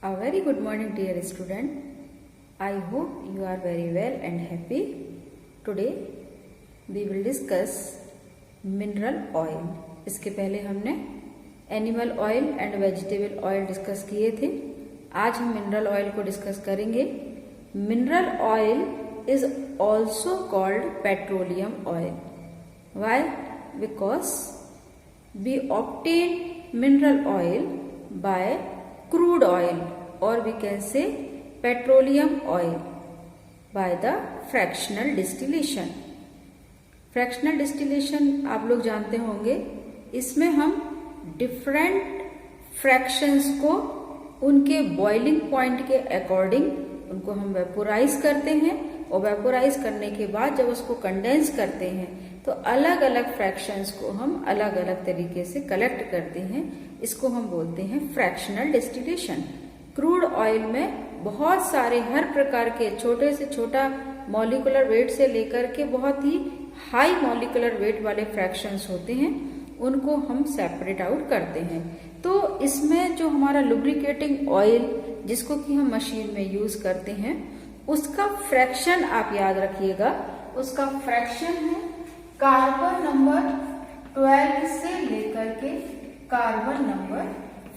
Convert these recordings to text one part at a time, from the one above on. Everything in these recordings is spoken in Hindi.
A very good morning, dear student. I hope you are very well and happy. Today we will discuss mineral oil. इसके पहले हमने animal oil and vegetable oil discuss किए थे. आज हम मिनरल ऑयल को डिस्कस करेंगे. Mineral oil is also called petroleum oil. Why? Because we obtain mineral oil by crude oil, or we can say petroleum oil, by the fractional distillation. Fractional distillation आप लोग जानते होंगे. इसमें हम डिफरेंट फ्रैक्शंस को उनके बॉइलिंग पॉइंट के अकॉर्डिंग उनको हम वेपोराइज करते हैं, और वेपोराइज करने के बाद जब उसको कंडेंस करते हैं तो अलग अलग फ्रैक्शंस को हम अलग अलग तरीके से कलेक्ट करते हैं. इसको हम बोलते हैं फ्रैक्शनल डिस्टिलेशन. क्रूड ऑयल में बहुत सारे हर प्रकार के छोटे से छोटा मॉलिक्यूलर वेट से लेकर के बहुत ही हाई मॉलिक्यूलर वेट वाले फ्रैक्शंस होते हैं, उनको हम सेपरेट आउट करते हैं. तो इसमें जो हमारा लुब्रिकेटिंग ऑयल जिसको कि हम मशीन में यूज करते हैं, उसका फ्रैक्शन आप याद रखिएगा. उसका फ्रैक्शन है कार्बन नंबर 12 से लेकर के कार्बन नंबर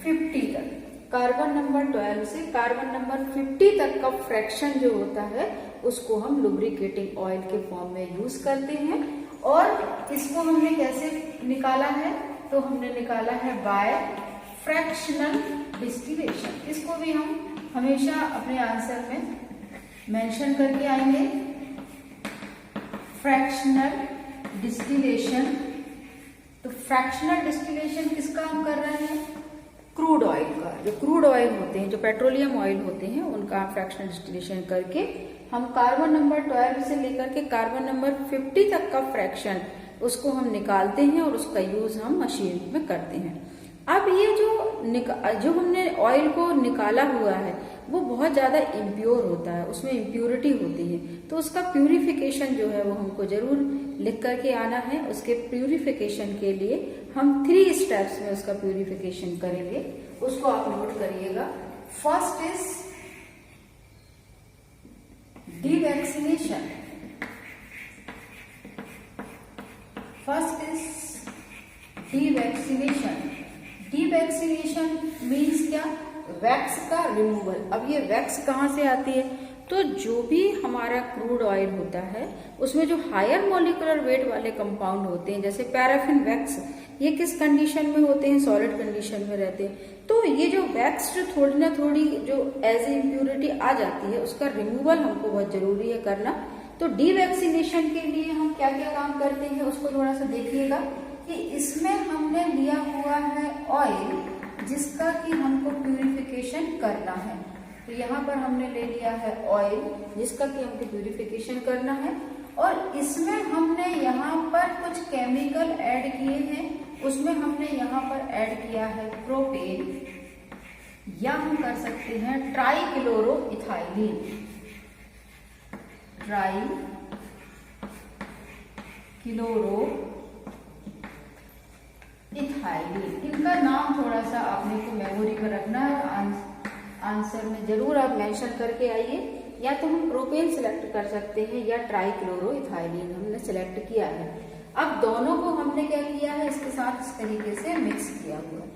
50 तक. कार्बन नंबर 12 से कार्बन नंबर 50 तक का फ्रैक्शन जो होता है उसको हम लुब्रिकेटिंग ऑयल के फॉर्म में यूज करते हैं. और इसको हमने कैसे निकाला है? तो हमने निकाला है बाय फ्रैक्शनल डिस्टिलेशन. इसको भी हम हमेशा अपने आंसर में मेंशन करके आएंगे. Fractional distillation. तो फ्रैक्शनल डिस्टिलेशन किसका हम कर रहे हैं? क्रूड ऑयल का. जो क्रूड ऑयल होते हैं, जो पेट्रोलियम ऑयल होते हैं, उनका फ्रैक्शनल डिस्टिलेशन करके हम कार्बन नंबर 12 से लेकर के कार्बन नंबर 50 तक का फ्रैक्शन उसको हम निकालते हैं और उसका यूज हम मशीन में करते हैं. अब ये जो हमने ऑयल को निकाला हुआ है वो बहुत ज्यादा इम्प्योर होता है, उसमें इम्प्योरिटी होती है. तो उसका प्यूरिफिकेशन जो है वो हमको जरूर लिख करके आना है. उसके प्यूरिफिकेशन के लिए हम 3 स्टेप्स में उसका प्यूरिफिकेशन करेंगे. उसको आप नोट करिएगा. First is dewaxination. First is dewaxination. Dewaxination means क्या? वैक्स का रिमूवल. अब ये वैक्स कहाँ से आती है? तो जो भी हमारा क्रूड ऑयल होता है उसमें जो हायर मॉलिक्यूलर वेट वाले कंपाउंड होते हैं, जैसे पैराफिन वैक्स, ये किस कंडीशन में होते हैं? सॉलिड कंडीशन में रहते हैं. तो ये जो वैक्स जो थोड़ी ना थोड़ी जो एज ए इम्प्यूरिटी आ जाती है, उसका रिमूवल हमको बहुत जरूरी है करना. तो डिवैक्सीनेशन के लिए हम क्या क्या काम करते हैं उसको थोड़ा सा देखिएगा. कि इसमें हमने लिया हुआ है ऑयल जिसका कि हमको प्यूरिफिकेशन करना है. तो यहाँ पर हमने ले लिया है ऑयल जिसका कि हमको प्यूरिफिकेशन करना है. और इसमें हमने यहाँ पर कुछ केमिकल ऐड किए हैं. उसमें हमने यहाँ पर ऐड किया है प्रोपेन, या हम कर सकते हैं ट्राइक्लोरोइथाइलिन. इथाइलिन. इनका नाम थोड़ा सा आपने को मेमोरी में रखना है. आंसर में जरूर आप मेंशन करके आइए. या तो हम प्रोपेन सिलेक्ट कर सकते हैं या ट्राइक्लोरोइथाइलिन हमने सिलेक्ट किया है. अब दोनों को हमने क्या किया है? इसके साथ इस तरीके से मिक्स किया हुआ है.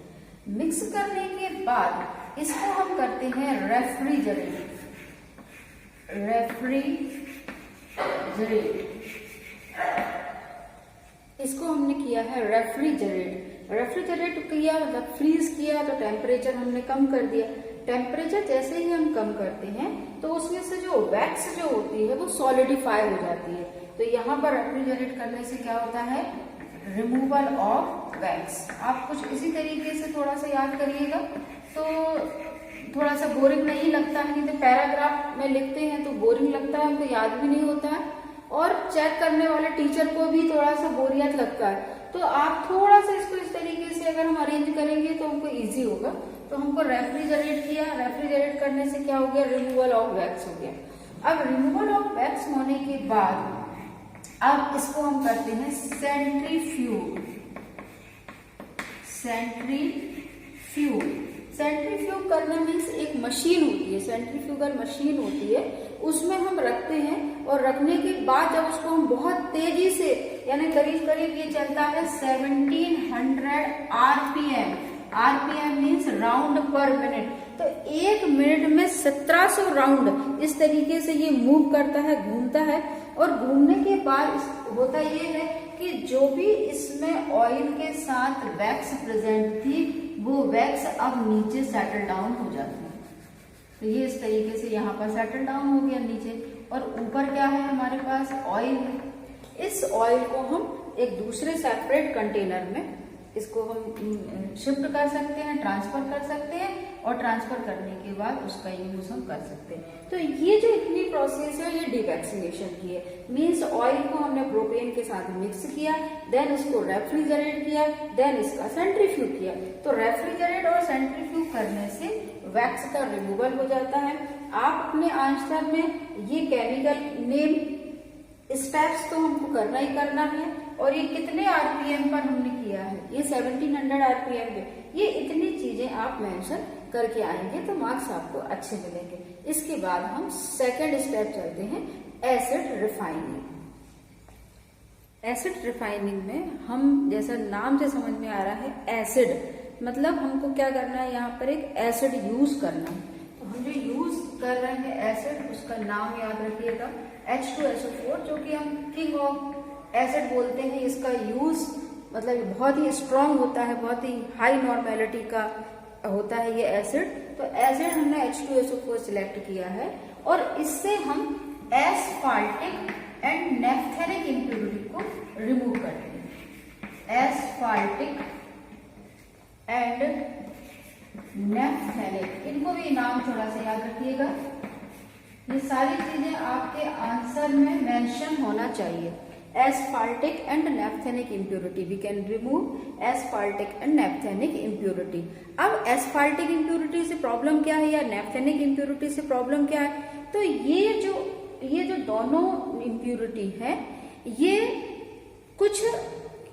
मिक्स करने के बाद इसको हम करते हैं रेफ्रिजरेट. इसको हमने किया है रेफ्रिजरेट. रेफ्रिजरेट किया मतलब फ्रीज किया, तो टेम्परेचर हमने कम कर दिया. टेम्परेचर जैसे ही हम कम करते हैं तो उसमें से जो वैक्स जो होती है वो सॉलिडिफाई हो जाती है. तो यहाँ पर रेफ्रिजरेट करने से क्या होता है? Removal of wax. आप कुछ इसी तरीके से थोड़ा सा याद करिएगा तो थोड़ा सा बोरिंग नहीं लगता है. नहीं तो पैराग्राफ में लिखते हैं तो बोरिंग लगता है, हमको याद भी नहीं होता है, और चेक करने वाले टीचर को भी थोड़ा सा बोरियत लगता है. तो आप थोड़ा सा इसको इस तरीके से अगर हम अरेंज करेंगे तो हमको इजी होगा. तो हमको रेफ्रिजरेट किया. रेफ्रिजरेट करने से क्या हो गया? रिमूवल ऑफ वैक्स हो गया. अब रिमूवल ऑफ वैक्स होने के बाद अब इसको हम करते हैं सेंट्रीफ्यूज. सेंट्रीफ्यूग करना मीन्स एक मशीन होती है, सेंट्रीफ्यूगल मशीन होती है, उसमें हम रखते हैं और रखने के बाद जब उसको हम बहुत तेजी से, यानी करीब करीब ये चलता है 1700 आरपीएम, आरपीएम मीन्स राउंड पर मिनट, तो एक मिनट में 1700 राउंड इस तरीके से ये मूव करता है, घूमता है। और घूमने के बाद होता ये है कि जो भी इसमें ऑयल के साथ वैक्स प्रेजेंट थी वो वैक्स अब नीचे सेटल डाउन हो जाती है। तो ये इस तरीके से यहाँ पर सेटल डाउन हो गया नीचे, और ऊपर क्या है हमारे पास ऑयल है। इस ऑयल को हम एक दूसरे सेपरेट कंटेनर में इसको हम शिफ्ट कर सकते हैं, ट्रांसफर कर सकते हैं, और ट्रांसफर करने के बाद उसका यूज हम कर सकते हैं। तो ये जो इतनी प्रोसेस है ये डिवैक्सीनेशन की है। मीन्स ऑयल को हमने प्रोपेन के साथ मिक्स किया, देन उसको रेफ्रिजरेट किया, देन इसका सेंट्रीफ्यूग किया। तो रेफ्रिजरेट और सेंट्रीफ्यूग करने से वैक्स का रिमूवल हो जाता है। आप अपने आंसर में ये केमिकल नेम स्टेप्स तो हमको करना ही करना है, और ये कितने आरपीएम पर हमने किया है, ये 1700 आरपीएम पे, ये इतनी चीजें आप मेंशन करके आएंगे तो मार्क्स आपको अच्छे मिलेंगे। इसके बाद हम सेकंड स्टेप चलते हैं, एसिड रिफाइनिंग। एसिड रिफाइनिंग में हम, जैसा नाम से समझ में आ रहा है, एसिड मतलब हमको क्या करना है, यहाँ पर एक एसिड यूज करना है। तो हम जो यूज कर रहे हैं एसिड, उसका नाम याद रखिएगा H2SO4, जो कि हम किंग ऑफ एसिड बोलते हैं। इसका यूज मतलब बहुत ही स्ट्रांग होता है, बहुत ही हाई नॉर्मेलिटी का होता है ये एसिड। तो एसिड हमने H2SO4 सिलेक्ट किया है, और इससे हम एस्फाल्टिक एंड नेफ्थेनिक इम्प्योरिटी को रिमूव करते हैं। एस्फाल्टिक एंड नेफ्थेनिक, इनको भी नाम थोड़ा सा याद रखिएगा। ये सारी चीजें आपके आंसर में मेंशन होना चाहिए। Asphaltic and naphthenic impurity, we can remove asphaltic and naphthenic impurity. अब एस्फाल्टिक इम्प्योरिटी से प्रॉब्लम क्या है, या नेफ्थेनिक इम्प्योरिटी से प्रॉब्लम क्या है, तो ये जो दोनों इम्प्योरिटी है, ये कुछ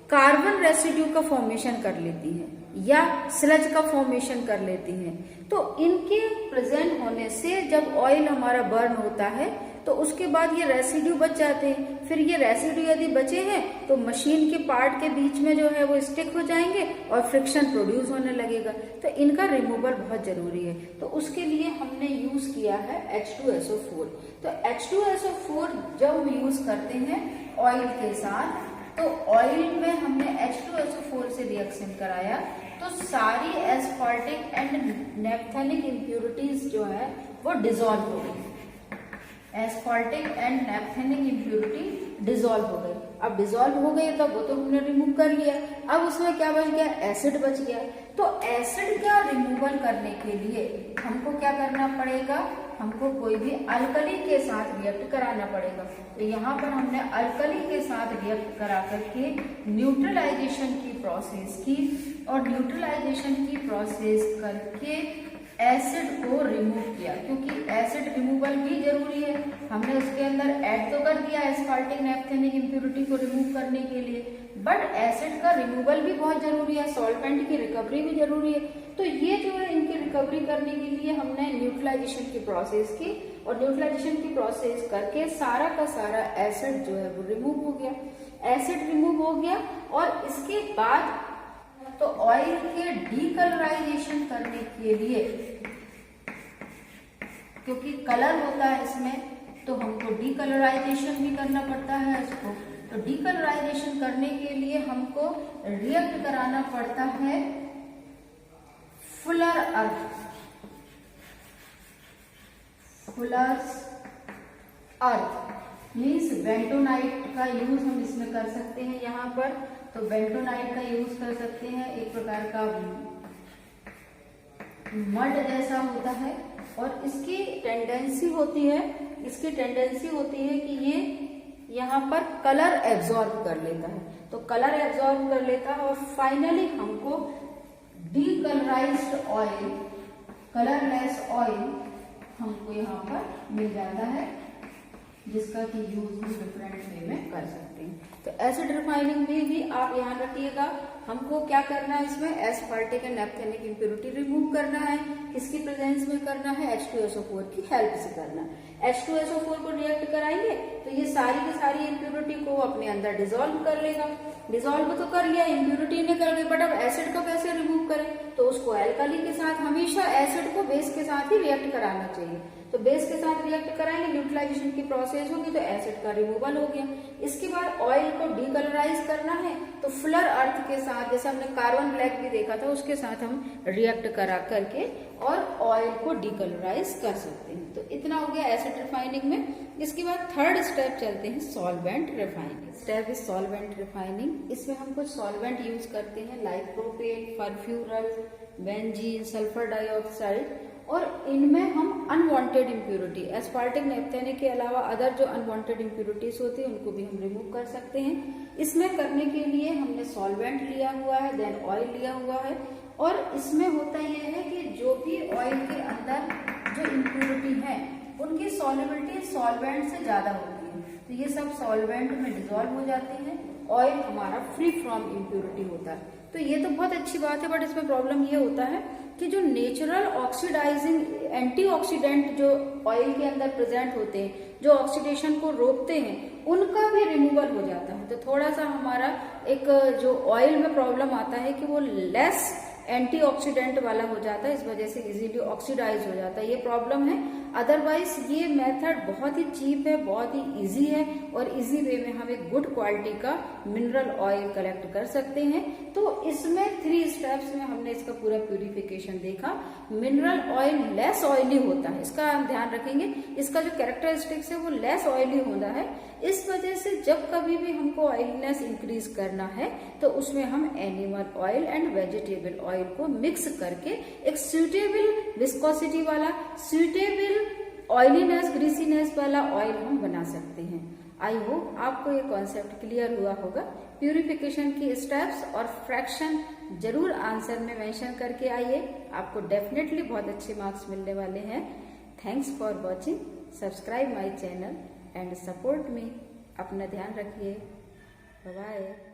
कार्बन रेसिड्यू का फॉर्मेशन कर लेती है या स्लज का फॉर्मेशन कर लेती हैं। तो इनके प्रेजेंट होने से जब ऑयल हमारा बर्न होता है तो उसके बाद ये रेसिड्यू बच जाते हैं। फिर ये रेसिड्यू यदि बचे हैं तो मशीन के पार्ट के बीच में जो है वो स्टिक हो जाएंगे और फ्रिक्शन प्रोड्यूस होने लगेगा। तो इनका रिमूवल बहुत जरूरी है। तो उसके लिए हमने यूज किया है H2SO4। तो H2SO4 जब हम यूज करते हैं ऑयल के साथ, तो ऑयल में हमने H2SO4 से रिएक्शन कराया तो सारी एस्फाल्टिक एंड नेफ्थेनिक इम्प्योरिटीज जो है वो डिसॉल्व हो गई। एस्फाल्टिक एंड नेफ्थेनिक इम्प्योरिटी डिसॉल्व हो गई। अब डिसॉल्व हो गई तो वो तो हमने रिमूव कर लिया। अब उसमें क्या बच गया, एसिड बच गया। तो एसिड का रिमूवल करने के लिए हमको क्या करना पड़ेगा, हमको कोई भी अल्कली के साथ रिएक्ट कराना पड़ेगा। तो यहाँ पर हमने अल्कली के साथ रिएक्ट करा करके न्यूट्रलाइजेशन की प्रोसेस की, और न्यूट्रलाइजेशन की प्रोसेस करके एसिड को रिमूव किया, क्योंकि एसिड रिमूवल भी जरूरी है। हमने उसके अंदर ऐड तो कर दिया एस्फाल्टिक नेफ्थेनिक इम्प्योरिटी को रिमूव करने के लिए, बट एसिड का रिमूवल भी बहुत जरूरी है, सॉल्वेंट की रिकवरी भी जरूरी है। तो ये जो है इनकी रिकवरी करने के लिए हमने न्यूट्रलाइजेशन की प्रोसेस की, और न्यूट्रलाइजेशन की प्रोसेस करके सारा का सारा एसिड जो है वो रिमूव हो गया। एसिड रिमूव हो गया, और इसके बाद तो ऑयल के डीकलराइजेशन करने के लिए, क्योंकि कलर होता है इसमें, तो हमको डीकलराइजेशन भी करना पड़ता है इसको। तो डीकलराइजेशन करने के लिए हमको रिएक्ट कराना पड़ता है फुलर अर्थ, फुलर्स अर्थ मीन्स बेंटोनाइट का यूज हम इसमें कर सकते हैं। यहाँ पर तो बेंटोनाइट का यूज कर सकते हैं, एक प्रकार का मड जैसा होता है, और इसकी टेंडेंसी होती है कि ये यहाँ पर कलर एब्जॉर्ब कर लेता है। तो कलर एब्जॉर्ब कर लेता है, और फाइनली हमको डीकलराइज्ड ऑयल, कलरलेस ऑयल हमको यहाँ पर मिल जाता है, जिसका कि यूज भी डिफरेंट वे में कर सकते हैं। तो एसिड रिफाइनिंग में भी आप यहाँ रखिएगा हमको क्या करना है, इसमें एस्पार्टिक एंड नैप्थेनिक इम्प्योरिटी रिमूव करना है। किसकी प्रेजेंस में करना है, H2SO4 की हेल्प से करना है। H2SO4 को रिएक्ट कराएंगे तो ये सारी की सारी इम्प्योरिटी को अपने अंदर डिसॉल्व कर लेगा। डिसॉल्व तो कर लिया, इम्प्योरिटी निकल गई, बट अब एसिड को कैसे रिमूव करें, तो उसको एल्काली के साथ, हमेशा एसिड को बेस के साथ ही रिएक्ट कराना चाहिए। तो बेस के साथ रिएक्ट कराएंगे, न्यूट्रलाइजेशन की प्रोसेस होगी तो एसिड का रिमूवल हो गया। इसके बाद ऑयल को डीकलराइज करना है तो फुलर अर्थ के साथ, जैसे हमने कार्बन ब्लैक भी देखा था, उसके साथ हम रिएक्ट करा करके और ऑयल को डीकलराइज कर सकते हैं। तो इतना हो गया एसिड रिफाइनिंग में। इसके बाद थर्ड स्टेप चलते हैं solvent refining. Step is solvent refining. इसमें हम कुछ सॉल्वेंट यूज करते हैं like propane, furfural, benzene, sulphur dioxide, और इनमें हम अनवांटेड इम्प्योरिटी, एस्पार्टिक नैप्थेनिक के अलावा अदर जो अनवांटेड इम्प्योरिटीज होती है उनको भी हम रिमूव कर सकते हैं। इसमें करने के लिए हमने सॉल्वेंट लिया हुआ है, देन ऑयल लिया हुआ है, और इसमें होता यह है कि जो भी ऑयल के अंदर जो इम्प्योरिटी है उनकी सॉल्युबिलिटी सॉल्वेंट से ज्यादा होती है, तो ये सब सॉल्वेंट में डिसॉल्व हो जाती है। ऑयल हमारा फ्री फ्रॉम इम्प्योरिटी होता है। तो ये तो बहुत अच्छी बात है, बट इसमें प्रॉब्लम ये होता है कि जो नेचुरल ऑक्सीडाइजिंग एंटीऑक्सीडेंट जो ऑयल के अंदर प्रेजेंट होते हैं, जो ऑक्सीडेशन को रोकते हैं, उनका भी रिमूवल हो जाता है। तो थोड़ा सा हमारा एक जो ऑयल में प्रॉब्लम आता है कि वो लेस एंटीऑक्सीडेंट वाला हो जाता है, इस वजह से इजीली ऑक्सीडाइज हो जाता है, ये प्रॉब्लम है। अदरवाइज ये मेथड बहुत ही चीप है, बहुत ही इजी है, और इजी वे में हम एक गुड क्वालिटी का मिनरल ऑयल कलेक्ट कर सकते हैं। तो इसमें 3 स्टेप्स में हमने इसका पूरा प्यूरिफिकेशन देखा। मिनरल ऑयल लेस ऑयली होता है, इसका हम ध्यान रखेंगे। इसका जो कैरेक्टरिस्टिक्स है वो लेस ऑयली होता है, इस वजह से जब कभी भी हमको ऑयलीनेस इंक्रीज करना है तो उसमें हम animal oil and vegetable oil को मिक्स करके एक सूटेबल विस्कोसिटी वाला, सूटेबल ऑयलीनेस, ग्रीसीनेस वाला ऑयल हम बना सकते हैं। आई होप आपको ये कॉन्सेप्ट क्लियर हुआ होगा। प्यूरिफिकेशन की स्टेप्स और फ्रैक्शन जरूर आंसर में मेंशन करके आइए, आपको डेफिनेटली बहुत अच्छे मार्क्स मिलने वाले हैं। Thanks for watching, subscribe my channel and support me. अपना ध्यान रखिए, बाय बाय।